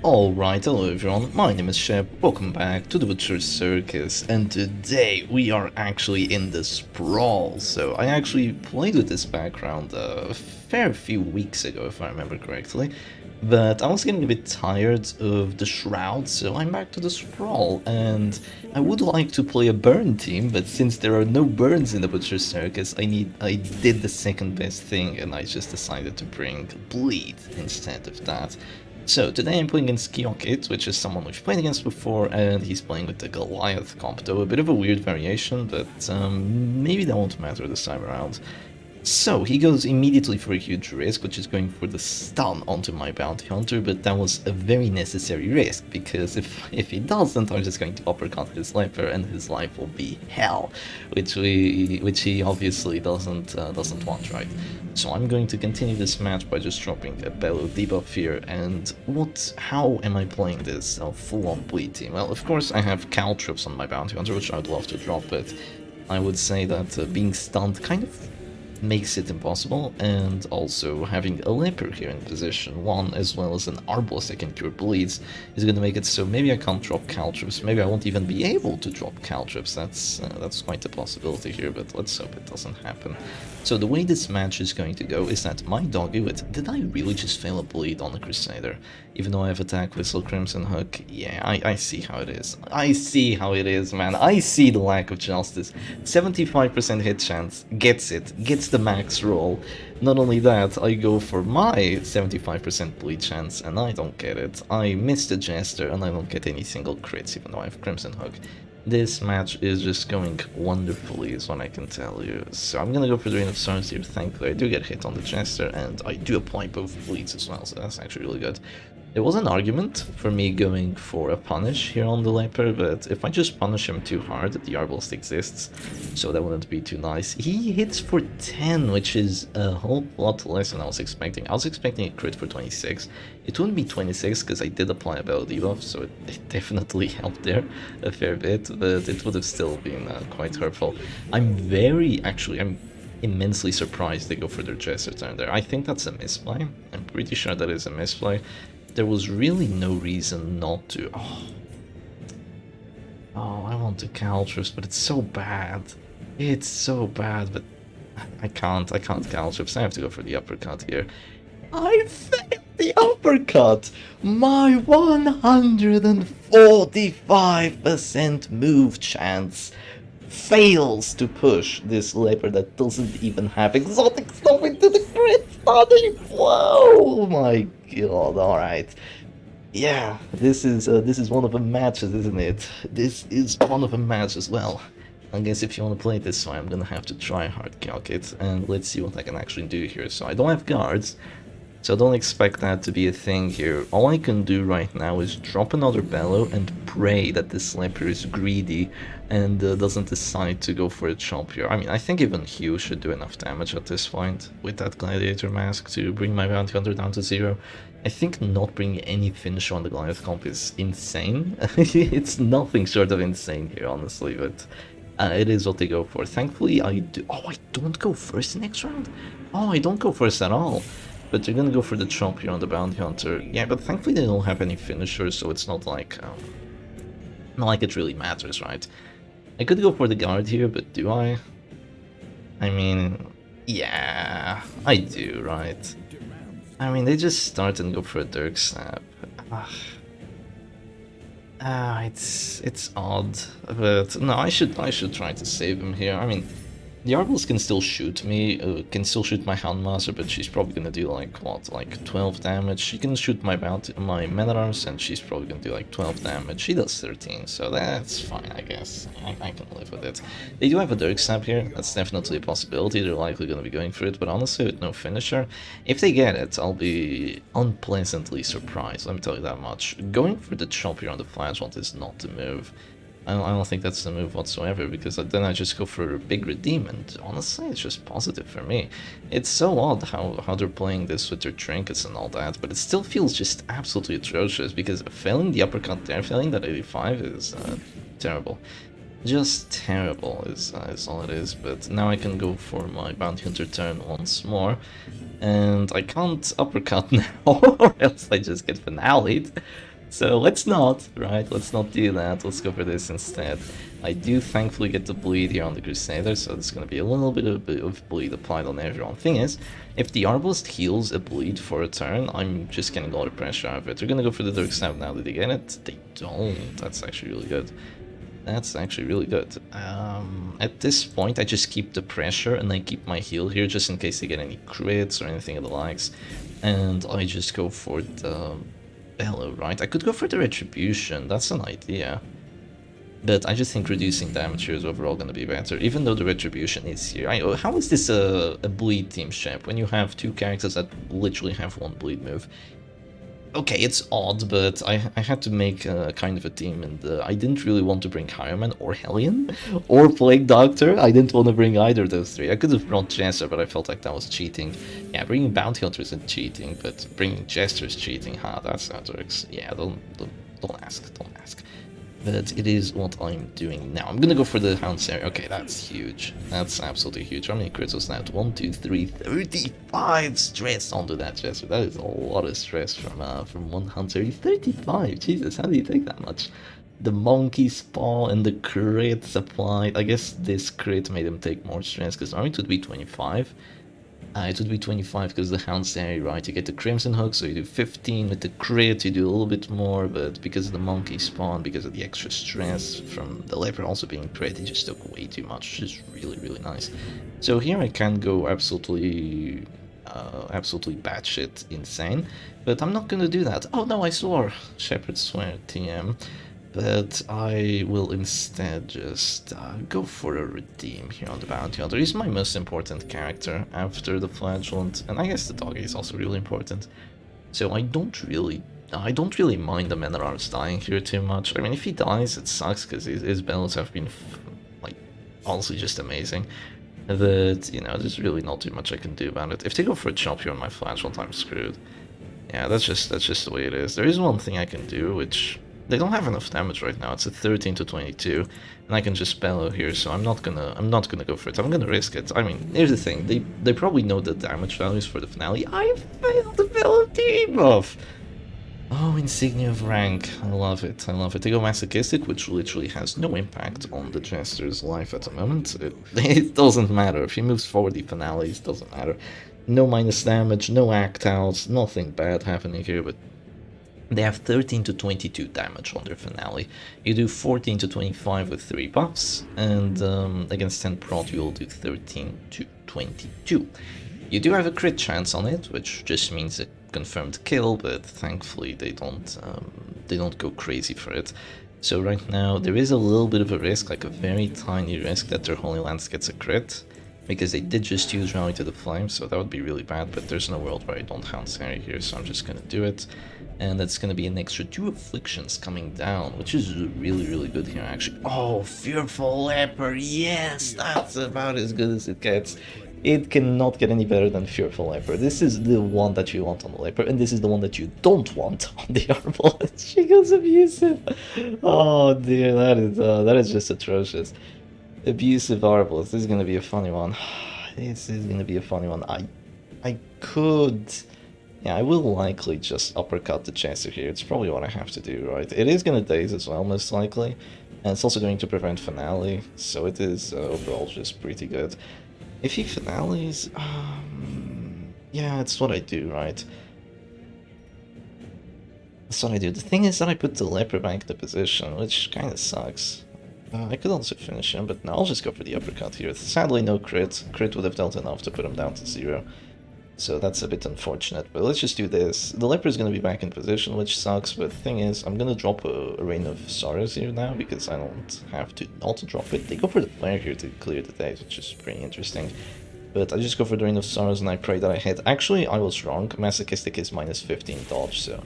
Alright, hello everyone, my name is Shep, welcome back to the Butcher's Circus, and today we are actually in the Sprawl. So I actually played with this background a fair few weeks ago, if I remember correctly, but I was getting a bit tired of the Shroud, so I'm back to the Sprawl, and I would like to play a burn team, but since there are no burns in the Butcher's Circus, I did the second best thing, and I just decided to bring Bleed instead of that. So today I'm playing against Kiokyt, which is someone we've played against before, and he's playing with the Goliath comp, though a bit of a weird variation, but maybe that won't matter this time around. So he goes immediately for a huge risk, which is going for the stun onto my bounty hunter, but that was a very necessary risk, because if he doesn't, I'm just going to uppercut his leper and his life will be hell, which he obviously doesn't want, right? So I'm going to continue this match by just dropping a Bellow debuff here, and how am I playing this full-on bleed team? Well, of course I have caltrops on my bounty hunter, which I'd love to drop, but I would say that being stunned kind of makes it impossible, and also having a leper here in position 1 as well as an Arbalest that can cure bleeds is going to make it so maybe I can't drop caltrops, maybe I won't even be able to drop caltrops. That's quite a possibility here, but let's hope it doesn't happen. So the way this match is going to go is that my doggy with... Did I really just fail a bleed on the Crusader? Even though I have attack whistle, Crimson Hook, yeah, I see how it is. I see how it is, man. I see the lack of justice. 75% hit chance, gets the max roll. Not only that, I go for my 75% bleed chance and I don't get it. I miss the Jester and I don't get any single crits even though I have Crimson Hook. This match is just going wonderfully, is what I can tell you. So I'm gonna go for the Rain of Stars here. Thankfully, I do get hit on the Jester, and I do apply both bleeds as well, so that's actually really good. There was an argument for me going for a punish here on the leper, but if I just punish him too hard, the Arbalest exists, so that wouldn't be too nice. He hits for 10, which is a whole lot less than I was expecting. I was expecting a crit for 26. It wouldn't be 26 because I did apply a Bellow debuff, so it definitely helped there a fair bit, but it would have still been quite hurtful. I'm immensely surprised they go for their Jester turn there. I think that's a misplay. I'm pretty sure that is a misplay. There was really no reason not to. Oh, I want to caltrops, but it's so bad. It's so bad, but I can't caltrops. I have to go for the uppercut here. I failed the uppercut! My 145% move chance fails to push this leper that doesn't even have exotic stuff into the crit stunning. Whoa, my god! All right, yeah, this is one of the matches, isn't it? This is one of the matches. Well, I guess if you want to play it this way, I'm gonna have to try hard kiokyt, and let's see what I can actually do here. So I don't have guards, so don't expect that to be a thing here. All I can do right now is drop another Bellow and pray that this leper is greedy and doesn't decide to go for a chomp here. I mean, I think even Hugh should do enough damage at this point with that Gladiator Mask to bring my Bounty Hunter down to 0. I think not bringing any finish on the Goliath comp is insane. It's nothing short of insane here, honestly, but it is what they go for. Thankfully, I do... Oh, I don't go first next round? Oh, I don't go first at all. But they're gonna go for the chomp here on the Bounty Hunter. Yeah, but thankfully they don't have any finishers, so it's not like it really matters, right? I could go for the guard here, but do I? I mean, yeah, I do, right? I mean, they just start and go for a Dirk Snap. It's odd, but no, I should try to save him here. I mean, the Arbalest can still shoot me, can still shoot my Houndmaster, but she's probably gonna do like, what, like 12 damage. She can shoot my Men-at-Arms, and she's probably gonna do like 12 damage. She does 13, so that's fine, I guess. I can live with it. They do have a Dirk Snap here, that's definitely a possibility. They're likely gonna be going for it, but honestly, with no finisher, if they get it, I'll be unpleasantly surprised, let me tell you that much. Going for the chomp here on the Flashwand is not the move. I don't think that's the move whatsoever, because then I just go for a big redeem, and honestly, it's just positive for me. It's so odd how they're playing this with their trinkets and all that, but it still feels just absolutely atrocious, because failing the uppercut there, failing that 85 is terrible. Just terrible is all it is, but now I can go for my Bounty Hunter turn once more, and I can't uppercut now, or else I just get finale'd. So let's not, right? Let's not do that. Let's go for this instead. I do thankfully get the bleed here on the Crusader, so there's going to be a little bit of bleed applied on everyone. Thing is, if the Arbalist heals a bleed for a turn, I'm just getting a lot of pressure out of it. They're going to go for the Dark Stab now. Did they get it? They don't. That's actually really good. That's actually really good. At this point, I just keep the pressure and I keep my heal here just in case they get any crits or anything of the likes. And I just go for the Bellow, right? I could go for the Retribution, that's an idea. But I just think reducing damage here is overall going to be better, even though the Retribution is here. How is this a bleed team shape when you have two characters that literally have one bleed move? Okay, it's odd, but I had to make kind of a team, and I didn't really want to bring Hireman or Hellion or Plague Doctor. I didn't want to bring either of those three. I could have brought Jester, but I felt like that was cheating. Yeah, bringing Bounty Hunter isn't cheating, but bringing Jester is cheating. Ha, that's how it works. Yeah, don't ask, don't ask. But it is what I'm doing now. I'm gonna go for the Hound Area. Okay, that's huge. That's absolutely huge. How many crits was that? 1, 2, 3, 35 stress onto that Jester. That is a lot of stress from one Hunter. 35. Jesus, how do you take that much? The monkey spawn and the crits applied. I guess this crit made him take more stress because normally it would be 25. It would be 25 because the Hound's area, right? You get the Crimson Hook, so you do 15 with the crit, you do a little bit more, but because of the monkey spawn, because of the extra stress from the leopard also being crit, he just took way too much, which is really, really nice. So here I can go absolutely batshit insane, but I'm not gonna do that. Oh no, I swore! Shepherd Swear TM. But I will instead just go for a redeem here on the Bounty Hunter. He's my most important character after the Flagellant, and I guess the doggy is also really important. So I don't really mind the Men at Arms dying here too much. I mean, if he dies, it sucks because his bells have been like honestly just amazing. But you know, there's really not too much I can do about it. If they go for a chop here on my Flagellant, I'm screwed. Yeah, that's just the way it is. There is one thing I can do, which they don't have enough damage right now. It's a 13 to 22, and I can just bellow here. So I'm not gonna go for it. I'm gonna risk it. I mean, here's the thing. They probably know the damage values for the finale. I failed the bellow team off. Oh, Insignia of Rank. I love it. I love it. They go Masochistic, which literally has no impact on the Jester's life at the moment. It doesn't matter. If he moves forward, the finales doesn't matter. No minus damage, no act outs, nothing bad happening here, but they have 13 to 22 damage on their finale. You do 14 to 25 with 3 buffs, and against 10 prot you'll do 13 to 22. You do have a crit chance on it, which just means a confirmed kill, but thankfully they don't go crazy for it. So right now there is a little bit of a risk, like a very tiny risk, that their Holy Lance gets a crit, because they did just use Rally to the Flame, so that would be really bad, but there's no world where I don't Hound Harry here, so I'm just gonna do it. And that's gonna be an extra 2 Afflictions coming down, which is really, really good here, actually. Oh, Fearful Leper, yes! That's about as good as it gets. It cannot get any better than Fearful Leper. This is the one that you want on the Leper, and this is the one that you don't want on the Arbalest. She goes abusive. Oh dear, that is just atrocious. Abusive Arbalest. This is gonna be a funny one. This is gonna be a funny one. I could... Yeah, I will likely just uppercut the Chaser here. It's probably what I have to do, right? It is gonna daze as well, most likely. And it's also going to prevent Finale, so it is overall just pretty good. If he Finales... yeah, it's what I do, right? That's what I do. The thing is that I put the Leper back into position, which kinda sucks. I could also finish him, but no, I'll just go for the uppercut here. Sadly, no crit. Crit would have dealt enough to put him down to 0. So that's a bit unfortunate, but let's just do this. The Leper is going to be back in position, which sucks, but the thing is, I'm going to drop a Rain of Sorrows here now, because I don't have to not drop it. They go for the Flare here to clear the days, which is pretty interesting. But I just go for the Rain of Sorrows and I pray that I hit. Actually, I was wrong. Masochistic is minus 15 dodge, so...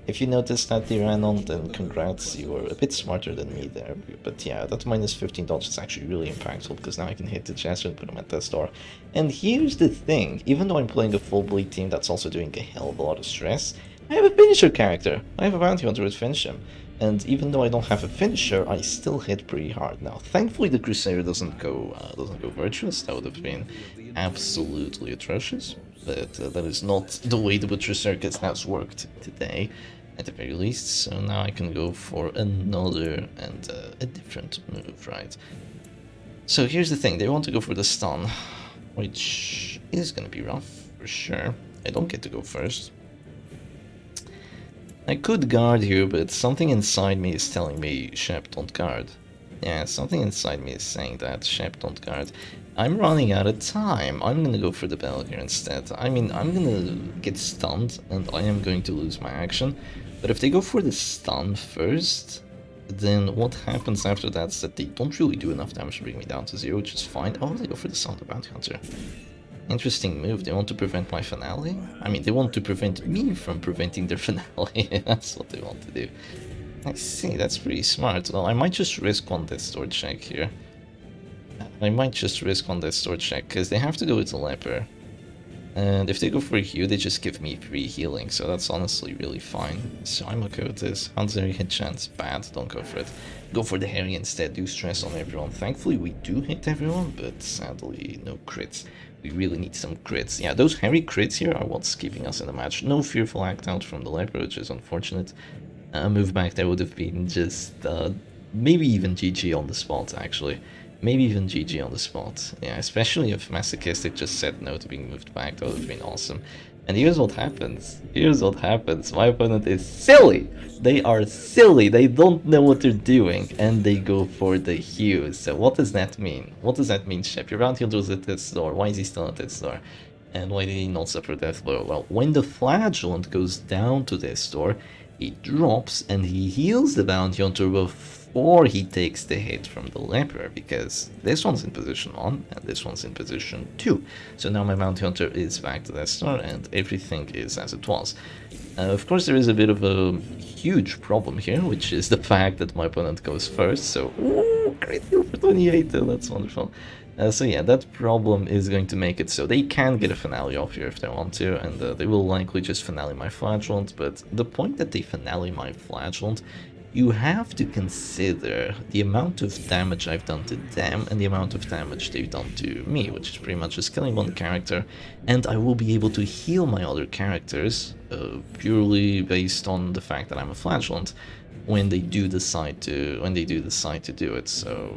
If you noticed that the Ranon, then congrats, you were a bit smarter than me there. But yeah, that minus 15 dodge is actually really impactful, because now I can hit the Jester and put him at that star. And here's the thing, even though I'm playing a full bleed team that's also doing a hell of a lot of stress, I have a finisher character. I have a Bounty Hunter with Finish him. And even though I don't have a finisher, I still hit pretty hard. Now, thankfully the Crusader doesn't go virtuous. That would have been absolutely atrocious. But that is not the way the Butcher Circus has worked today. at the very least. So now I can go for another and a different move, right? So here's the thing, they want to go for the stun, which is gonna be rough, for sure. I don't get to go first. I could guard here, but something inside me is telling me, Shep, don't guard. Yeah, something inside me is saying that, Shep, don't guard. I'm running out of time. I'm gonna go for the bell here instead. I mean, I'm gonna get stunned, and I am going to lose my action. But if they go for the stun first, then what happens after that is that they don't really do enough damage to bring me down to 0, which is fine. Oh, they go for the Sound of Bounty Hunter. Interesting move. They want to prevent my finale? I mean, they want to prevent me from preventing their finale. That's what they want to do. I see, that's pretty smart. Well, I might just risk one Death Sword check here. I might just risk one Death Sword check, because they have to go with the Leper. And if they go for a heal, they just give me free healing, so that's honestly really fine. So I'm okay with this. Hunter hit chance, bad, don't go for it. Go for the Harry instead, do stress on everyone. Thankfully we do hit everyone, but sadly no crits. We really need some crits. Yeah, those Harry crits here are what's keeping us in the match. No fearful act out from the Leper, which is unfortunate. A move back there would have been just maybe even GG on the spot, actually. Maybe even GG on the spot. Yeah, especially if Masochistic just said no to being moved back, that would have been awesome. And here's what happens. Here's what happens. My opponent is silly! They are silly! They don't know what they're doing, and they go for the Hughes. So what does that mean? What does that mean, Shep? Your round heal was at this door. Why is he still at this door? And why did he not suffer death blow? Well, when the Flagellant goes down to this door, he drops and he heals the Bounty Hunter before he takes the hit from the Leper, because this one's in position 1 and this one's in position 2. So now my Bounty Hunter is back to that star and everything is as it was. Of course there is a bit of a huge problem here, which is the fact that my opponent goes first, so ooh, great heal for 28, that's wonderful. So yeah, that problem is going to make it so they can get a finale off here if they want to, and they will likely just finale my Flagellant, but the point that they finale my Flagellant, you have to consider the amount of damage I've done to them and the amount of damage they've done to me, which is pretty much just killing one character, and I will be able to heal my other characters purely based on the fact that I'm a Flagellant when they do decide to do it. So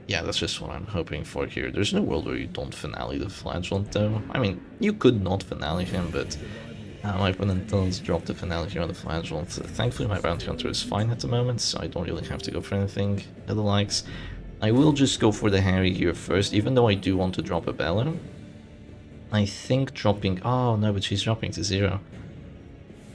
yeah, that's just what I'm hoping for here. There's no world where you don't finale the Flagellant though. I mean, you could not finale him, but my opponent does drop the finale here on the Flagellant. Thankfully my Bounty Hunter is fine at the moment, so I don't really have to go for anything of the likes. I will just go for the Harry here first, even though I do want to drop a Bella. I think dropping... oh no, but she's dropping to 0.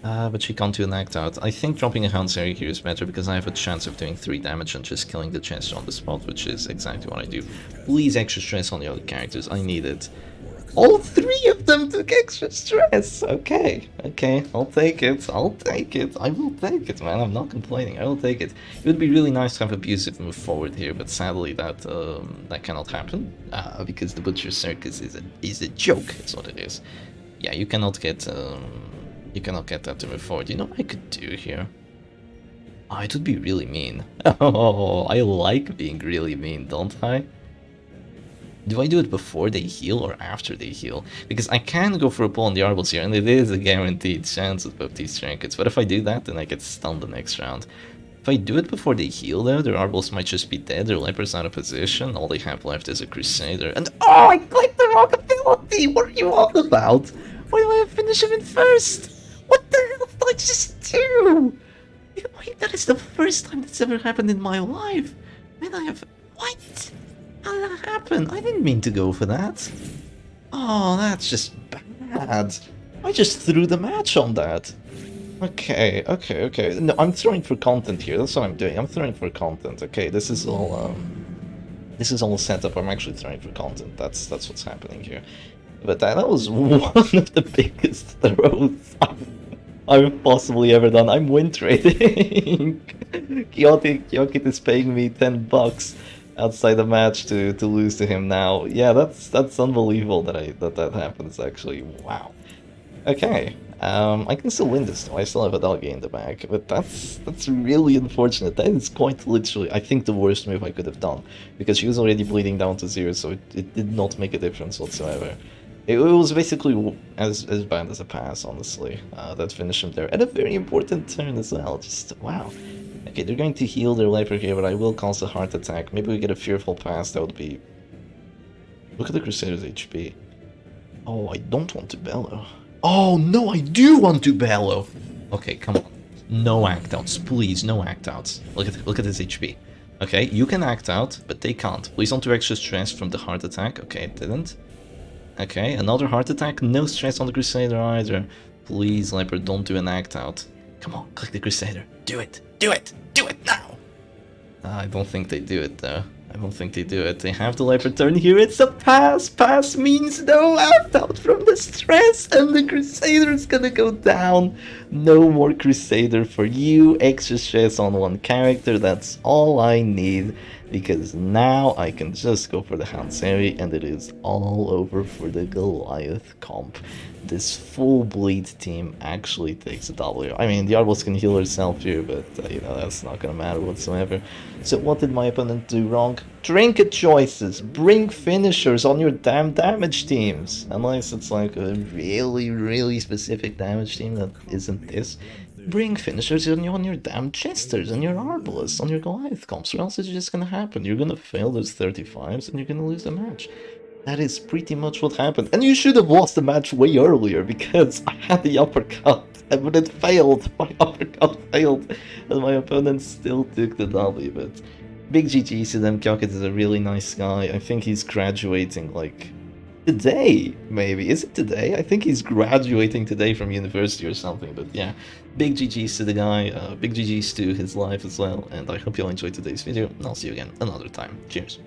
But she can't do an act out. I think dropping a Hound's Harry here is better because I have a chance of doing 3 damage and just killing the Chester on the spot, which is exactly what I do. Please extra stress on the other characters, I need it. All 3 of them took extra stress! Okay, I'll take it, I will take it, man, I'm not complaining, I will take it. It would be really nice to have Abusive move forward here, but sadly that cannot happen, because the Butcher's Circus is a joke, is what it is. Yeah, you cannot get that to move forward. You know what I could do here? Oh, it would be really mean. Oh, I like being really mean, don't I? Do I do it before they heal or after they heal? Because I can go for a pull on the Arbles here, and it is a guaranteed chance with both these trinkets. But if I do that, then I get stunned the next round. If I do it before they heal though, their Arbles might just be dead, their Leper's out of position, all they have left is a Crusader, and oh, I clicked the wrong ability! What are you on about? Why do I finish him in first? What the hell did I just do? Wait, that is the first time that's ever happened in my life. And I have... what? How did that happen? I didn't mean to go for that. Oh, that's just bad. I just threw the match on that. Okay. No, I'm throwing for content here. That's what I'm doing. I'm throwing for content. Okay, this is all set up. I'm actually throwing for content. That's what's happening here. But that was one of the biggest throws I've possibly ever done. I'm win trading. Kiokyt is paying me $10 outside the match to lose to him now. Yeah, that's unbelievable that happens actually. Wow. Okay. I can still win this though. I still have a doggy in the back, but that's really unfortunate. That is quite literally, I think, the worst move I could have done, because she was already bleeding down to 0, so it did not make a difference whatsoever. It was basically as bad as a pass, honestly. That finished him there. And a very important turn as well. Just, wow. Okay, they're going to heal their Leper here, but I will cause a heart attack. Maybe we get a fearful pass, that would be... Look at the Crusader's HP. Oh, I don't want to bellow. Oh, no, I do want to bellow! Okay, come on. No act outs, please, no act outs. Look at his HP. Okay, you can act out, but they can't. Please don't do extra stress from the heart attack. Okay, it didn't. Okay, another heart attack. No stress on the Crusader either. Please, Leper, don't do an act out. Come on, click the Crusader. Do it! Do it! Do it now! I don't think they do it, though. I don't think they do it. They have the Leper turn here. It's a pass! Pass means no act out from the stress, and the Crusader is gonna go down. No more Crusader for you. Extra stress on one character. That's all I need. Because now I can just go for the Hanseri and it is all over for the Goliath comp. This full bleed team actually takes a W. I mean, the Arbos can heal herself here, but you know, that's not gonna matter whatsoever. So what did my opponent do wrong? Trinket choices! Bring finishers on your damn damage teams! Unless it's like a really, really specific damage team that isn't this. Bring finishers on your damn Chesters, on your Arbalists, on your Goliath comps, or else it's just gonna happen. You're gonna fail those 35s and you're gonna lose the match. That is pretty much what happened. And you should have lost the match way earlier, because I had the uppercut, but it failed. My uppercut failed, and my opponent still took the W, but big GG's to them. Kiokyt is a really nice guy. I think he's graduating, like, today, maybe. Is it today? I think he's graduating today from university or something, but yeah. Big GG's to the guy, big GG's to his life as well, and I hope you all enjoyed today's video, and I'll see you again another time. Cheers.